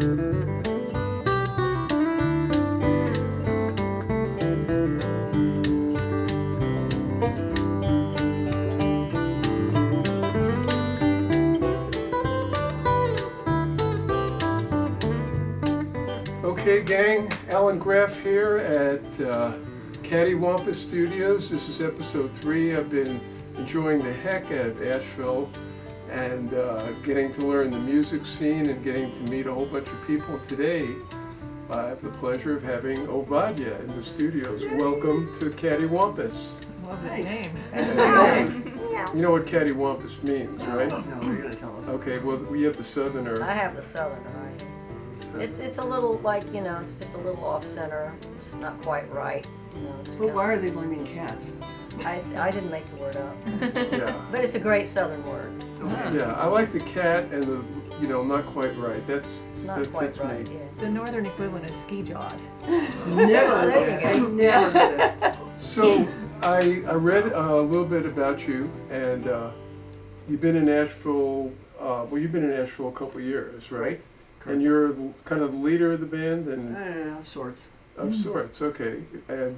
Okay, gang, Alan Graf here at Cattywampus Studios. This is episode 3. I've been enjoying the heck out of Asheville and getting to learn the music scene and getting to meet a whole bunch of people. Today, I have the pleasure of having Ovadya in the studios. Welcome to Cattywampus. Love that name. You know what Cattywampus means, right? No, you're going to tell us. Okay, well, we have the southerner. I have the southerner, right? It's a little like, it's just a little off center. It's not quite right. But why are they blaming cats? I didn't make the word up. Yeah. But it's a great southern word. Okay. Yeah, I like the cat and the, not quite right. That Quite fits right, me. yeah. The northern equivalent is ski-jawed. Never There did. you I go. never did it. So I read a little bit about you, and you've been in Asheville. You've been in Asheville a couple of years, right? Correct. And you're kind of the leader of the band, and Of sorts. of sorts. Okay, and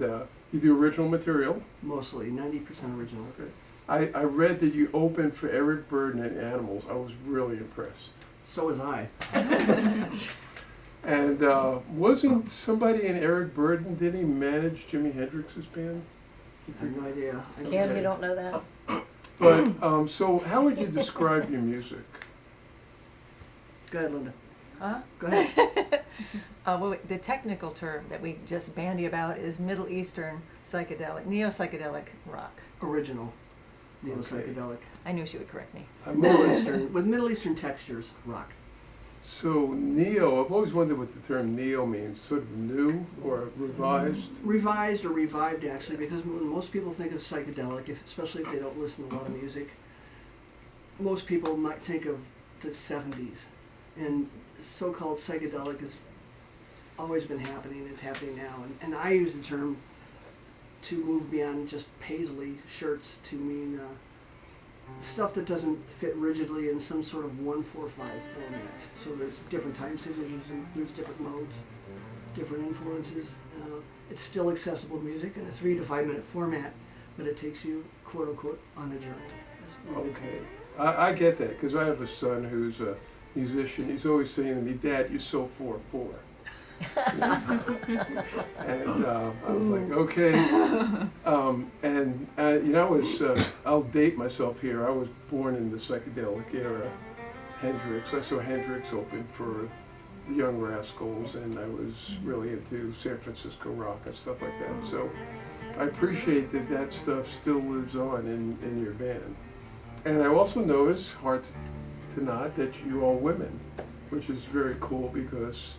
you do original material. Mostly, 90% original. Okay. I read that you opened for Eric Burdon and Animals. I was really impressed. So was I. And wasn't somebody in Eric Burdon? Didn't he manage Jimi Hendrix's band? I have no idea. Kim, you don't know that? But so, how would you describe your music? Go ahead, Linda. Huh? Go ahead. Well, the technical term that we just bandy about is Middle Eastern psychedelic, neo-psychedelic rock. Original. Neo-psychedelic. I knew she would correct me. Middle Eastern, with Middle Eastern textures, rock. So neo, I've always wondered what the term neo means. Sort of new or revised? Revised or revived, actually, because when most people think of psychedelic, especially if they don't listen to a lot of music, most people might think of the 70s. And so-called psychedelic has always been happening. It's happening now. And I use the term to move beyond just paisley shirts to mean stuff that doesn't fit rigidly in some sort of 1-4-5 format. So there's different time signatures and there's different modes, different influences. It's still accessible music in a 3 to 5 minute format, but it takes you, quote unquote, on a journey. Okay. I get that, because I have a son who's a musician. He's always saying to me, "Dad, you're so 4/4." And I was like, okay. I'll date myself here. I was born in the psychedelic era. Hendrix. I saw Hendrix open for the Young Rascals, and I was really into San Francisco rock and stuff like that. So I appreciate that stuff still lives on in your band. And I also notice, hard to not, that you're all women, which is very cool because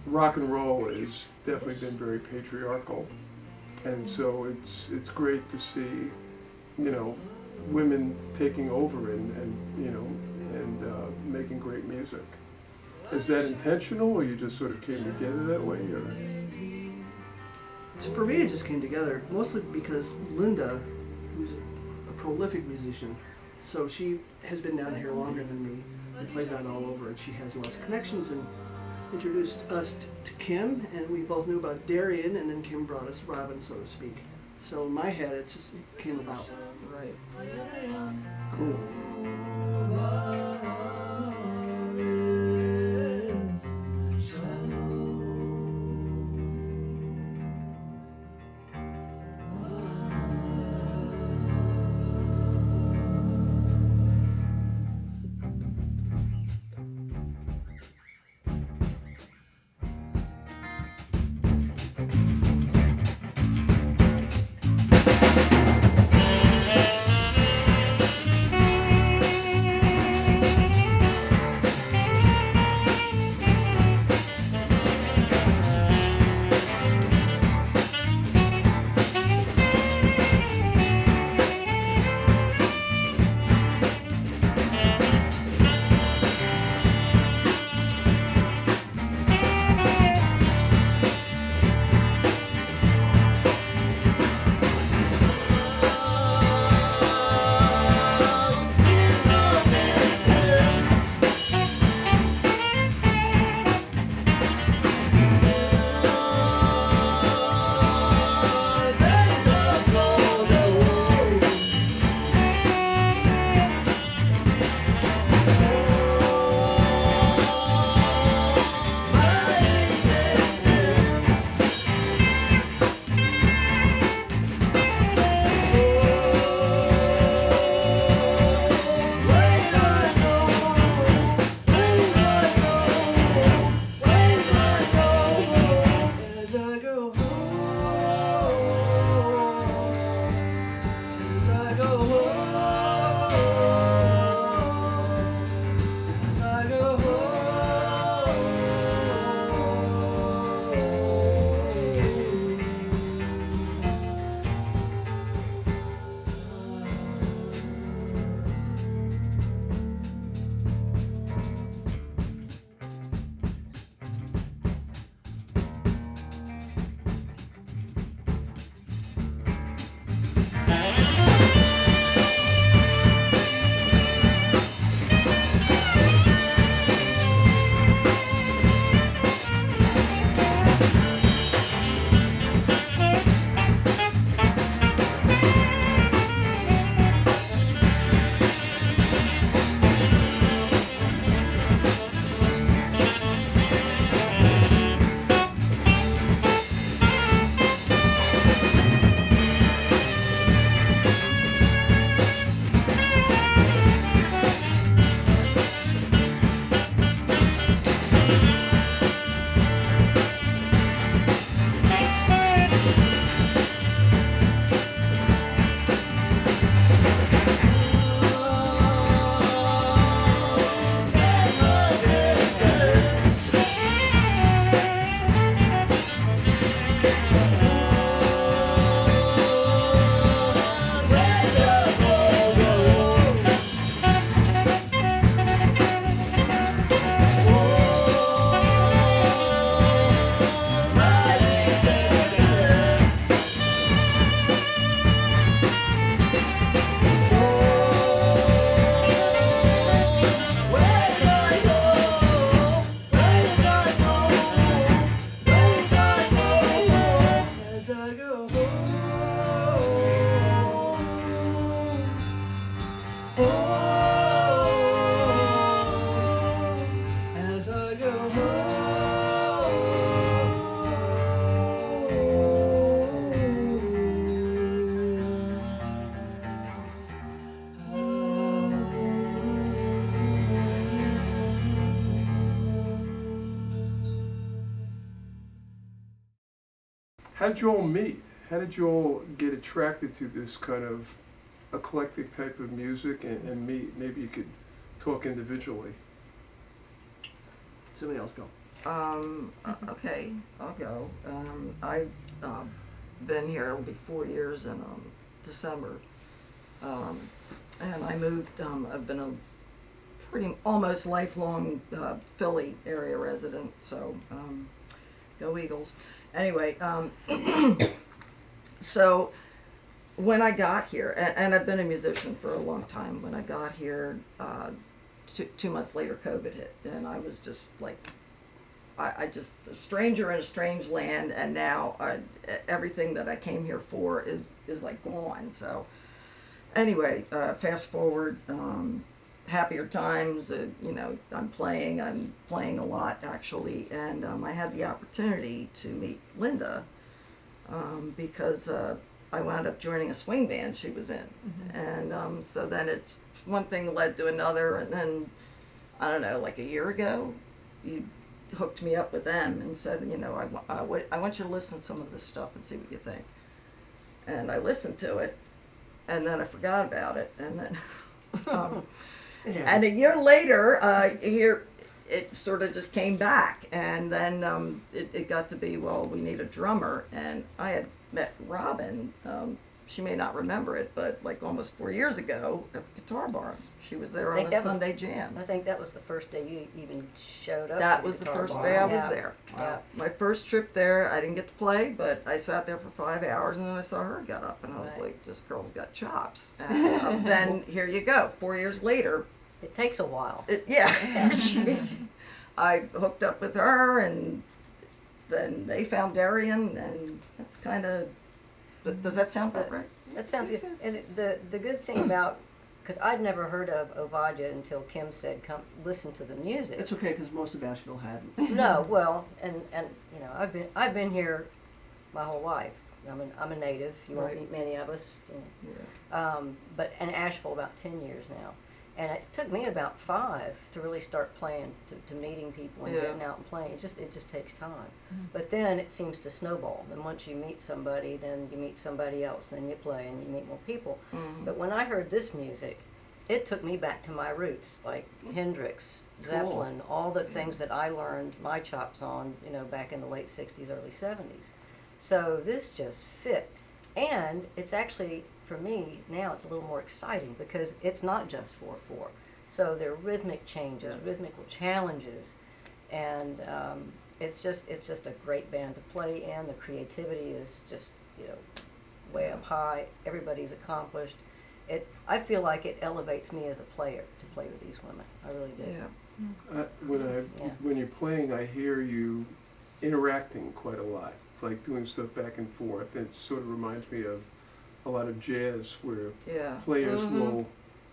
rock and roll has definitely been very patriarchal, and so it's great to see, women taking over and making great music. Is that intentional, or you just sort of came together that way, or? For me, it just came together mostly because Linda, who's a prolific musician, so she has been down here longer than me and plays out all over, and she has lots of connections and introduced us to Kim, and we both knew about Darian, and then Kim brought us Robin, so to speak. So in my head, it just came about. Right. Cool. How did you all meet? How did you all get attracted to this kind of eclectic type of music and meet? Maybe you could talk individually. Somebody else go. Okay, I'll go. I've been here, it'll be 4 years in December. And I moved, I've been a pretty almost lifelong Philly area resident, so go Eagles. Anyway, so when I got here, and I've been a musician for a long time, when I got here, 2 months later COVID hit, and I was just like, I just a stranger in a strange land, and now everything that I came here for is like gone. So anyway, fast forward, happier times. You know, I'm playing a lot actually, and I had the opportunity to meet Linda because I wound up joining a swing band she was in, and so then it's one thing led to another, and then I don't know, like a year ago, you hooked me up with them and said, you know, I want you to listen to some of this stuff and see what you think. And I listened to it, and then I forgot about it, and then and a year later, here it sort of just came back, and then it got to be, well, we need a drummer, and I had met Robin. She may not remember it, but like almost 4 years ago at the Guitar Bar, she was there on a Sunday jam. I think that was the first day you even showed up. That to was the Guitar first Bar. day I was Yeah. there. Yeah. My first trip there, I didn't get to play, but I sat there for 5 hours, and then I saw her get up, and I was Right. like, this girl's got chops. And then here you go, 4 years later. It takes a while. I hooked up with her, and then they found Darian, and that's kind of. Does that sound about right? That sounds good. Makes And the good thing about, because I'd never heard of Ovadya until Kim said, "Come listen to the music." It's okay because most of Asheville hadn't. No, well, and you know, I've been here my whole life. I'm a native. You won't Right. meet many of us. You know. Yeah. But in Asheville about 10 years now. And it took me about 5 to really start playing, to meeting people and Yeah. getting out and playing. It just takes time. But then it seems to snowball. And once you meet somebody, then you meet somebody else, then you play and you meet more people. But when I heard this music, it took me back to my roots, like Hendrix, Zeppelin, all the things that I learned my chops on, you know, back in the late 60s, early 70s. So this just fit. And it's actually, for me, now it's a little more exciting because it's not just 4/4. So there are rhythmic changes, rhythmical challenges, and it's just a great band to play in. The creativity is just, you know, way up high. Everybody's accomplished. I feel like it elevates me as a player to play with these women. I really do. Yeah. When you're playing, I hear you interacting quite a lot. It's like doing stuff back and forth. It sort of reminds me of a lot of jazz where Yeah. players will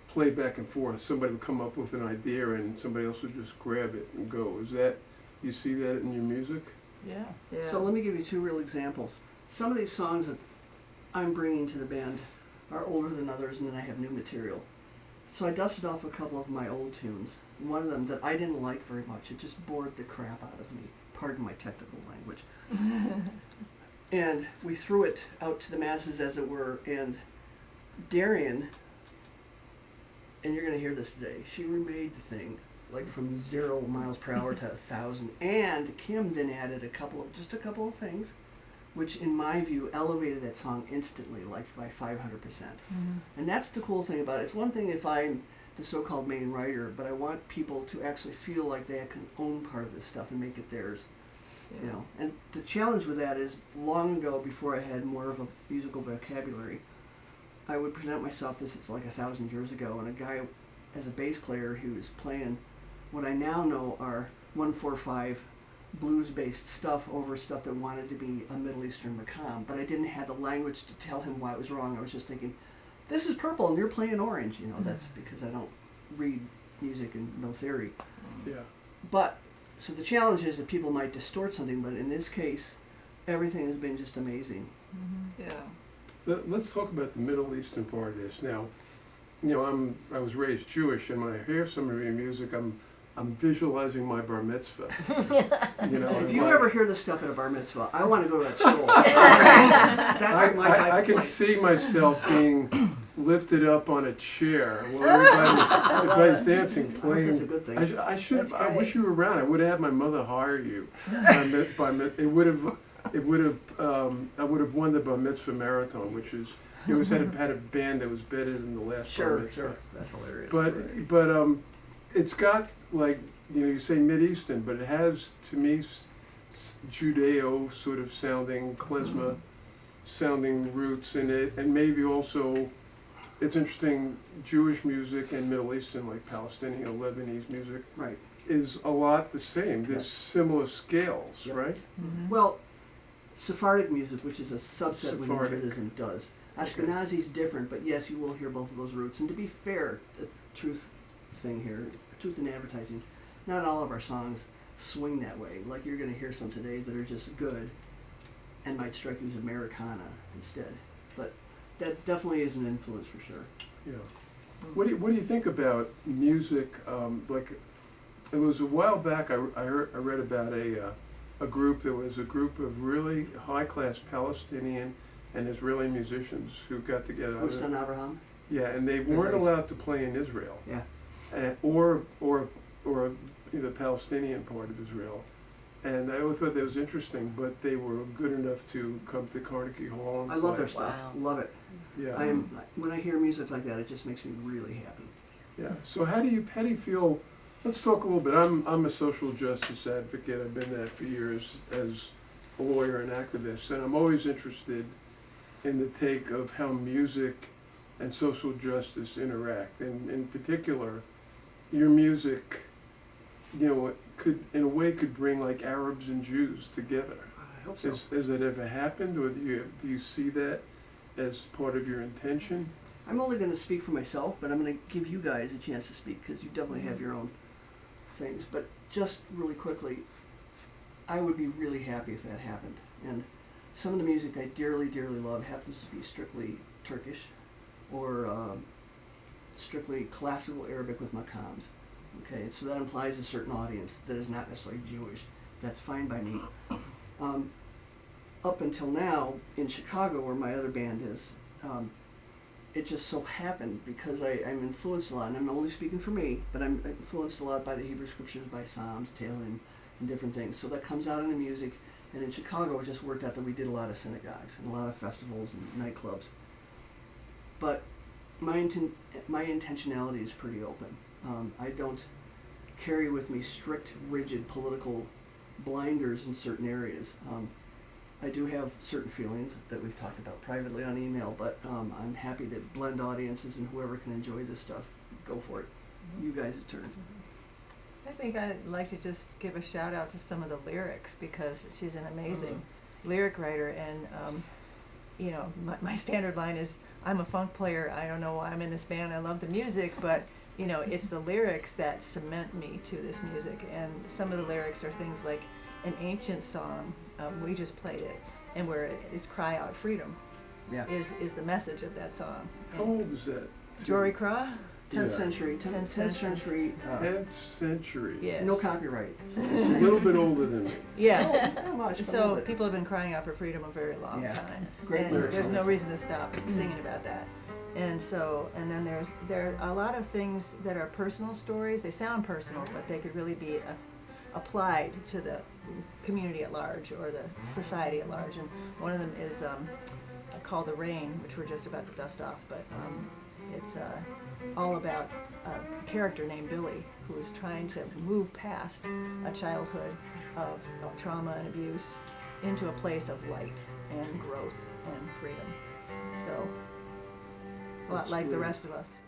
play back and forth. Somebody will come up with an idea and somebody else will just grab it and go. You see that in your music? Yeah. Yeah. So let me give you 2 real examples. Some of these songs that I'm bringing to the band are older than others, and then I have new material. So I dusted off a couple of my old tunes. One of them that I didn't like very much, it just bored the crap out of me. Pardon my technical language. And we threw it out to the masses, as it were, and Darian, and you're going to hear this today, she remade the thing like from 0 miles per hour to 1,000. And Kim then added a couple of things, which in my view elevated that song instantly, like by 500%. And that's the cool thing about it. It's one thing if I'm the so-called main writer, but I want people to actually feel like they can own part of this stuff and make it theirs. Yeah. You know, and the challenge with that is, long ago, before I had more of a musical vocabulary, I would present myself, this is like 1,000 years ago, and a guy as a bass player who was playing what I now know are 1/4/5 blues-based stuff over stuff that wanted to be a Middle Eastern macam, but I didn't have the language to tell him why it was wrong. I was just thinking, this is purple and you're playing orange. You know, that's because I don't read music and no theory. Yeah. But so the challenge is that people might distort something, but in this case, everything has been just amazing. Yeah. Let's talk about the Middle Eastern part of this. Now, you know, I was raised Jewish, and when I hear some of your music, I'm I'm visualizing my bar mitzvah. You know, If and you like, ever hear this stuff at a bar mitzvah, I want to go to that show. That's my type I of can place. see myself being lifted up on a chair while everybody's dancing, playing. That's a good thing. I should. That's I wish great. you were around. I would have had my mother hire you. It would have. I would have won the bar mitzvah marathon, which is. You always had a band that was better than the last bar Sure, mitzvah. sure. That's hilarious. But it's got like you say Mid-Eastern, but it has to me Judeo sort of sounding klezmer sounding roots in it, and maybe also it's interesting Jewish music and Middle Eastern like Palestinian or Lebanese music Right. is a lot the same. There's Yes. similar scales, Yep. right? Well, Sephardic music, which is a subset within Sephardic. Judaism, does. Ashkenazi is different, but yes, you will hear both of those roots. And to be fair, the truth thing here, truth in advertising, not all of our songs swing that way. Like you're going to hear some today that are just good and might strike you as Americana instead. But that definitely is an influence for sure. Yeah. What do you think about music? Like, it was a while back. I read about a group. There was a group of really high class Palestinian and Israeli musicians who got together. Ustan Abraham? Yeah, and they They're weren't right. allowed to play in Israel, Yeah. or the Palestinian part of Israel. And I always thought that was interesting, but they were good enough to come to Carnegie Hall and I love play. their stuff. Wow. Love it. Yeah. When I hear music like that, it just makes me really happy. Yeah. So how do you feel? Let's talk a little bit. I'm a social justice advocate. I've been that for years as a lawyer and activist, and I'm always interested in the take of how music and social justice interact. And in particular, your music, could bring like Arabs and Jews together. I hope so. Has that ever happened, or do you see that as part of your intention? I'm only going to speak for myself, but I'm going to give you guys a chance to speak because you definitely have your own things. But just really quickly, I would be really happy if that happened. And some of the music I dearly, dearly love happens to be strictly Turkish or strictly classical Arabic with maqams. Okay, so that implies a certain audience that is not necessarily Jewish. That's fine by me. Up until now, in Chicago, where my other band is, it just so happened because I'm influenced a lot, and I'm only speaking for me, but I'm influenced a lot by the Hebrew Scriptures, by Psalms, Tehillim, and different things. So that comes out in the music, and in Chicago it just worked out that we did a lot of synagogues and a lot of festivals and nightclubs. But my intentionality is pretty open. I don't carry with me strict, rigid political blinders in certain areas. I do have certain feelings that we've talked about privately on email, but I'm happy to blend audiences, and whoever can enjoy this stuff, go for it. You guys' turn. I think I'd like to just give a shout out to some of the lyrics because she's an amazing lyric writer, and my standard line is, I'm a funk player, I don't know why I'm in this band, I love the music, but it's the lyrics that cement me to this music. And some of the lyrics are things like an ancient song, we just played it, and where it's cry out freedom Yeah. is the message of that song. How old is that? Jory Craw? 10th Yeah. century. 10th century. 10th century. Yes. No copyright. So It's a little bit older than me. Yeah. not much. But a So little bit. people have been crying out for freedom a very long Yeah. time. Great And lyrics there's on no that reason to stop singing about that. And then there are a lot of things that are personal stories. They sound personal, but they could really be applied to the community at large or the society at large. And one of them is called The Rain, which we're just about to dust off, but it's all about a character named Billy who is trying to move past a childhood of trauma and abuse into a place of light and growth and freedom. So, a lot That's like the good. rest of us.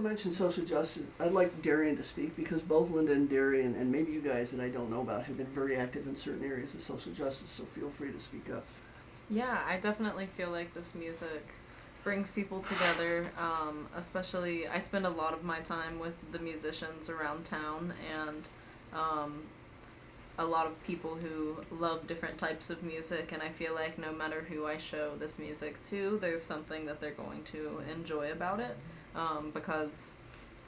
mention social justice, I'd like Darian to speak because both Linda and Darian, and maybe you guys that I don't know about, have been very active in certain areas of social justice, so feel free to speak up. Yeah, I definitely feel like this music brings people together, especially I spend a lot of my time with the musicians around town and a lot of people who love different types of music, and I feel like no matter who I show this music to, there's something that they're going to enjoy about it, because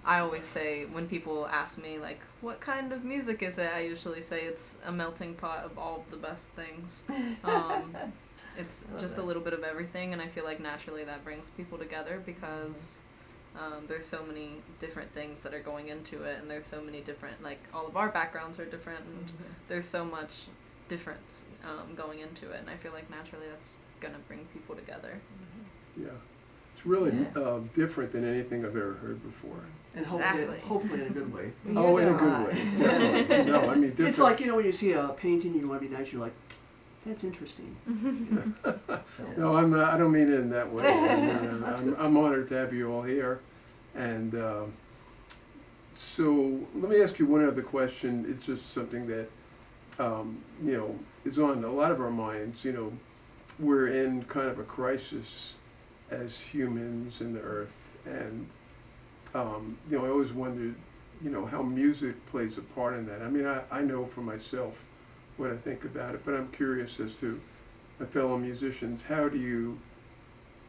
I always say when people ask me like what kind of music is it, I usually say it's a melting pot of all the best things. It's just a little bit of everything, and I feel like naturally that brings people together because there's so many different things that are going into it, and there's so many different, like, all of our backgrounds are different, and there's so much difference going into it, and I feel like naturally that's gonna bring people together. Yeah. It's really different than anything I've ever heard before. And Exactly. hopefully in a good way. Oh, in a good way. Definitely. No, I mean, different. It's like, when you see a painting and you want to be nice, you're like, that's interesting. So. No, I'm not. I don't mean it in that way. I'm honored to have you all here, and so let me ask you one other question. It's just something that is on a lot of our minds. We're in kind of a crisis as humans in the earth, and I always wondered, how music plays a part in that. I mean, I know for myself what I think about it, but I'm curious as to my fellow musicians, how do you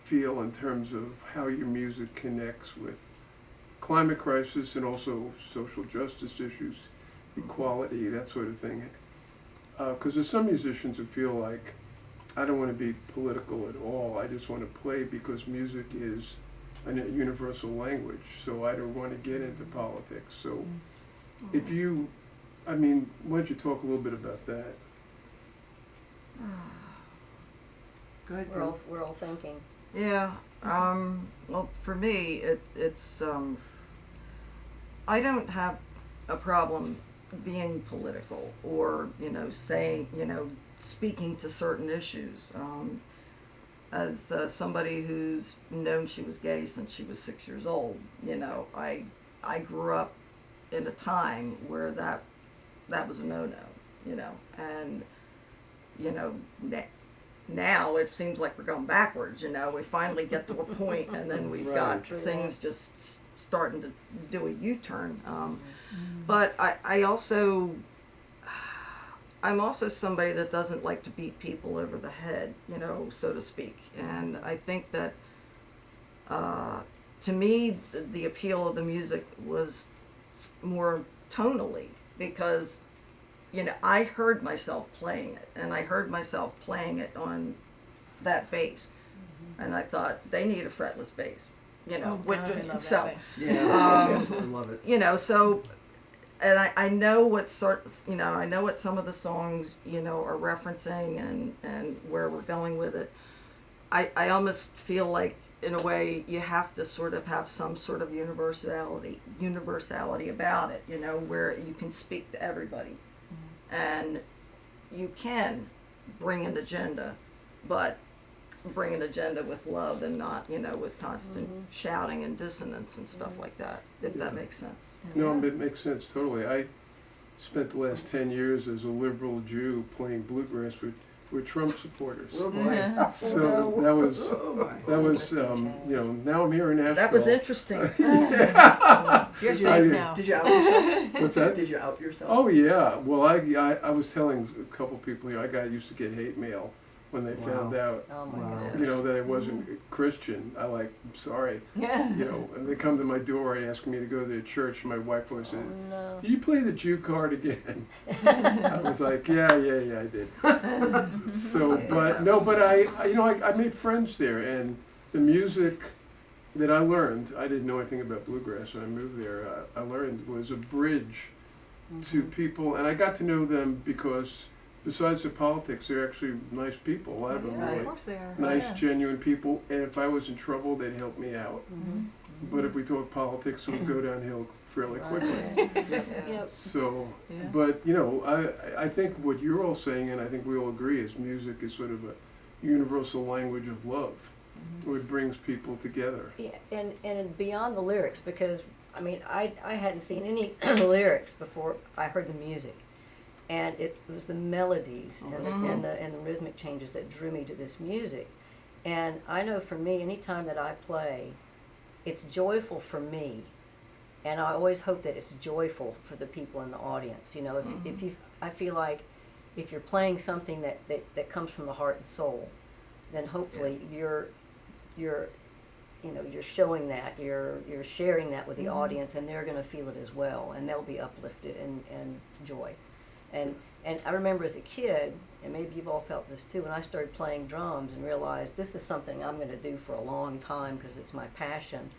feel in terms of how your music connects with climate crisis and also social justice issues, equality, that sort of thing? Because there's some musicians who feel like, I don't want to be political at all, I just want to play because music is a universal language, so I don't want to get into politics. So if you, why don't you talk a little bit about that? Go ahead, We're all thinking. Yeah. Well, for me, it's I don't have a problem being political or saying speaking to certain issues. As somebody who's known she was gay since she was 6 years old, I grew up in a time where that was a no-no, and now it seems like we're going backwards. We finally get to a point, and then we've got things just starting to do a U-turn. But I'm also somebody that doesn't like to beat people over the head, so to speak. And I think that to me, the appeal of the music was more tonally, because I heard myself playing it, and I heard myself playing it on that bass, and I thought they need a fretless bass, God, I love so that Yeah, I absolutely love it. so, and I know what I know what some of the songs are referencing and where we're going with it. I almost feel like, in a way, you have to sort of have some sort of universality about it, where you can speak to everybody. And you can bring an agenda, but bring an agenda with love and not, with constant shouting and dissonance and stuff like that, if that makes sense. No, it makes sense totally. I spent the last 10 years as a liberal Jew playing bluegrass with Trump supporters. Oh boy. So that was now I'm here in Asheville. That was interesting. You're safe now. Did you out yourself? What's that? Did you out yourself? Oh yeah. Well, I was telling a couple people here, I used to get hate mail when they found out, Oh my Wow. God. that I wasn't Christian. I'm sorry, Yeah. and they come to my door and ask me to go to their church. My wife always said, Oh no. "Do you play the Jew card again?" I was like, yeah, I did. So, but I made friends there, and the music that I learned, I didn't know anything about bluegrass when I moved there. I learned was a bridge to people, and I got to know them because, besides the politics, they're actually nice people. A lot of them Yeah, really of course they are. nice, Yeah. genuine people. And if I was in trouble, they'd help me out. Mm-hmm. But if we talk politics, it would go downhill fairly quickly. Yep. So, Yeah. but I think what you're all saying, and I think we all agree, is music is sort of a universal language of love. It brings people together. Yeah, and beyond the lyrics, because I mean, I hadn't seen any lyrics before I heard the music, and it was the melodies and the rhythmic changes that drew me to this music. And I know for me, anytime that I play, it's joyful for me, and I always hope that it's joyful for the people in the audience. You know, if you, I feel like if you're playing something that comes from the heart and soul, then hopefully you're you know, you're showing that, you're sharing that with the audience, and they're going to feel it as well, and they'll be uplifted and joy. And I remember as a kid, and maybe you've all felt this too, when I started playing drums and realized this is something I'm going to do for a long time because it's my passion,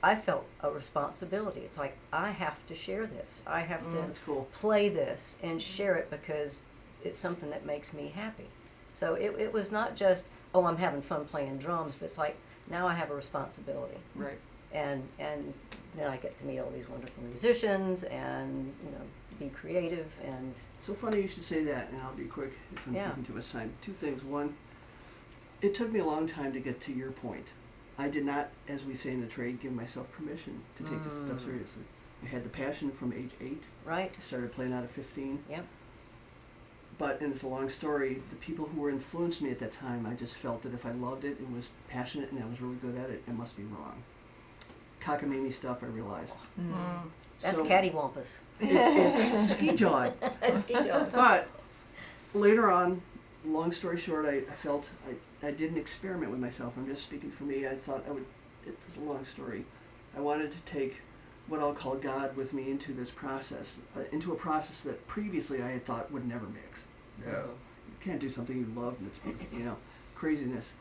I felt a responsibility. It's like, I have to share this. I have to play this and share it because it's something that makes me happy. So it was not just, oh, I'm having fun playing drums, but it's like, now I have a responsibility. Right. And then I get to meet all these wonderful musicians and, you know, be creative and... So funny you should say that, and I'll be quick if I'm taking too much time. Two things. One, it took me a long time to get to your point. I did not, as we say in the trade, give myself permission to take this stuff seriously. I had the passion from age 8. Right. I started playing out of 15. Yep. But, and it's a long story, the people who were influenced me at that time, I just felt that if I loved it and was passionate and I was really good at it, it must be wrong. Cockamamie stuff, I realized. That's So, Cattywampus. it's ski jawed. Ski job. But later on, long story short, I felt I did an experiment with myself. I'm just speaking for me. I thought I would, it's a long story. I wanted to take what I'll call God with me into this process, into a process that previously I had thought would never mix. Yeah. You can't do something you love and it's, you know, craziness.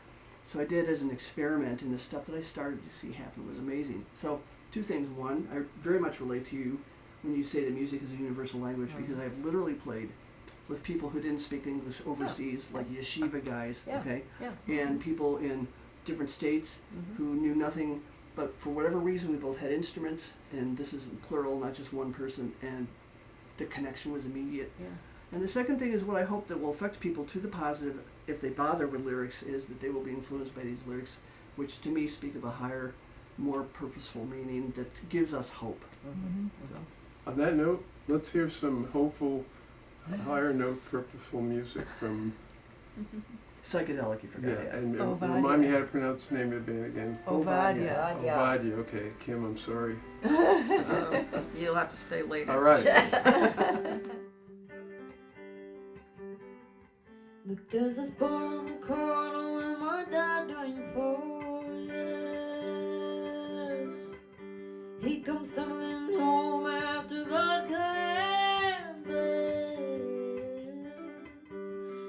So I did as an experiment, and the stuff that I started to see happen was amazing. So two things. One, I very much relate to you when you say that music is a universal language, because I've literally played with people who didn't speak English overseas, like yeshiva guys, okay? Yeah. And people in different states who knew nothing, but for whatever reason we both had instruments, and this is plural, not just one person, and the connection was immediate. Yeah. And the second thing is what I hope that will affect people to the positive, if they bother with lyrics, is that they will be influenced by these lyrics, which to me speak of a higher, more purposeful meaning that gives us hope. So. On that note, let's hear some hopeful, higher note, purposeful music from... Psychedelic, you forgot that. and Ovadya. remind me how to pronounce the name of the band again. Ovadya. Ovadya, okay. Kim, I'm sorry. You'll have to stay later. All right. Look, there's this bar on the corner where my dad drank for years. He comes stumbling home after vodka and beers.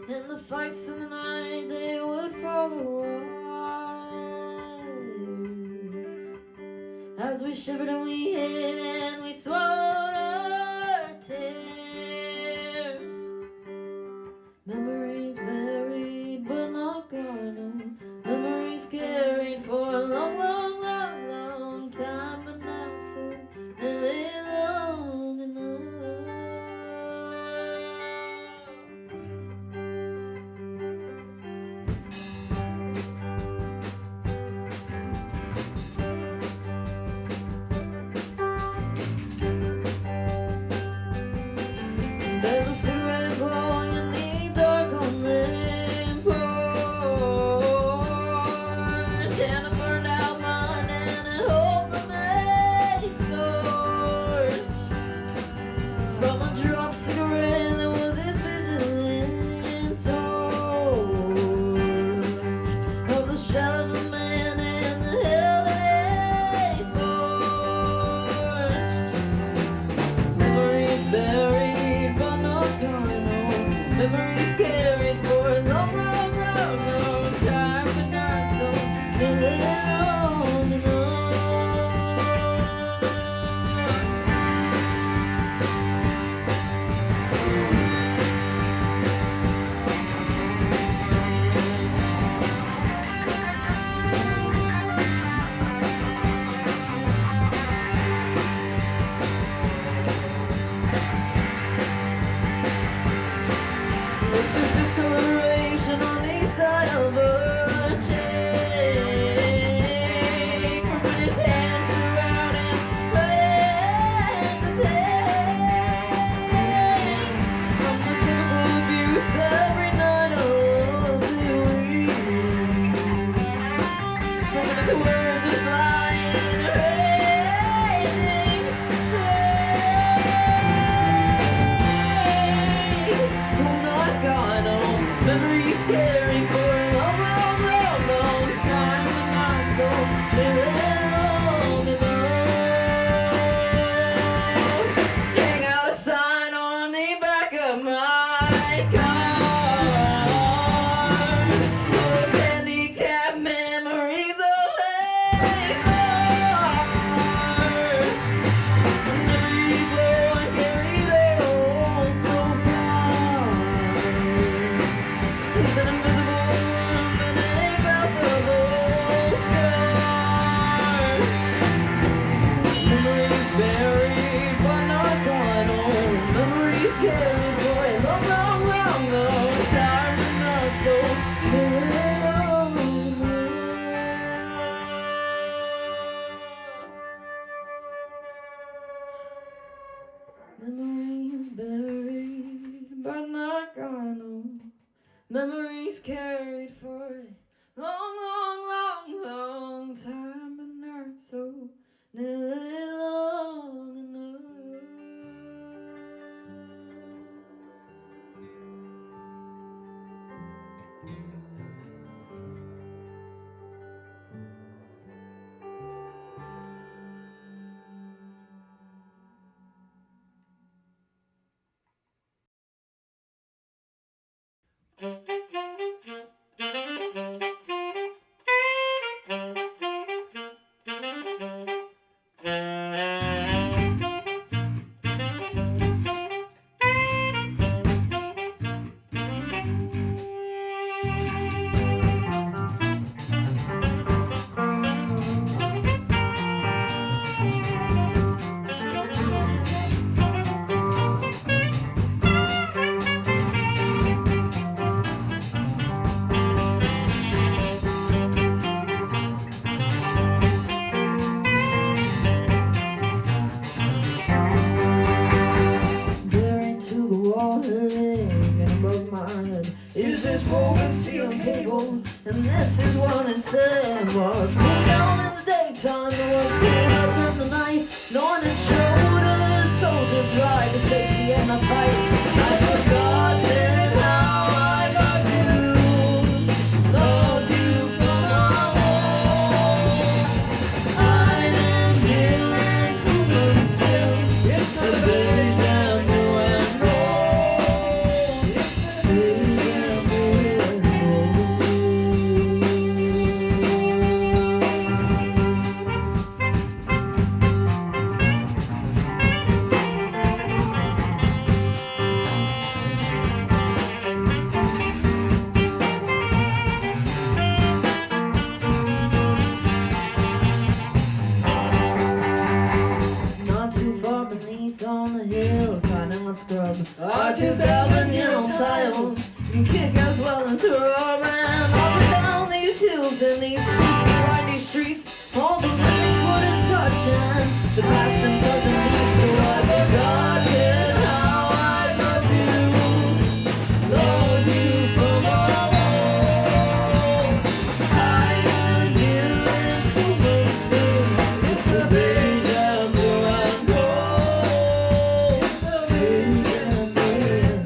And the fights in the night, they would follow us. As we shivered and we hid and we swallowed our tears. Memories buried but not gone. Memories carried for a long, long, long, long time, but not so very long enough. There's a cigarette glowing in the dark on the porch, and a burned out mind and a hope from a scorch. From a drop cigarette there was this vigilant torch of the shell of a man and the hell that he forged. Memories buried but not gone. Memories buried but not gone home. Memories carried for a long, long, long, long time, but not so nearly long enough. Is this woven steel cable? And this is what it said. Was put down in the daytime, it was put up in the night. Knowing it showed us soldiers ride to safety and the fight. I forgotten how I loved you from my home. I am feeling cool and still. It's the beige and blue and gold. It's the beige and blue and not too far beneath on the hillside in the scrub are 2,000-year-old tiles and kick as well as rub. And up and down these hills and these twisty, windy streets, all the living wood is touching the past and present beat. So I've forgotten how I love you from all. I am feeling cool and still. It's the beige and blue and gold. It's the beige and blue and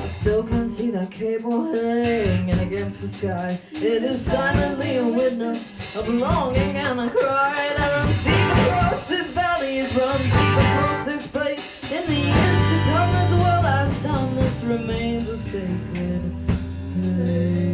still can't see that cable hanging against the sky. It is silently a witness of longing and a cry that runs deep across this valley. It runs deep across this place. In the years to come, as well as done, this remains a sacred place.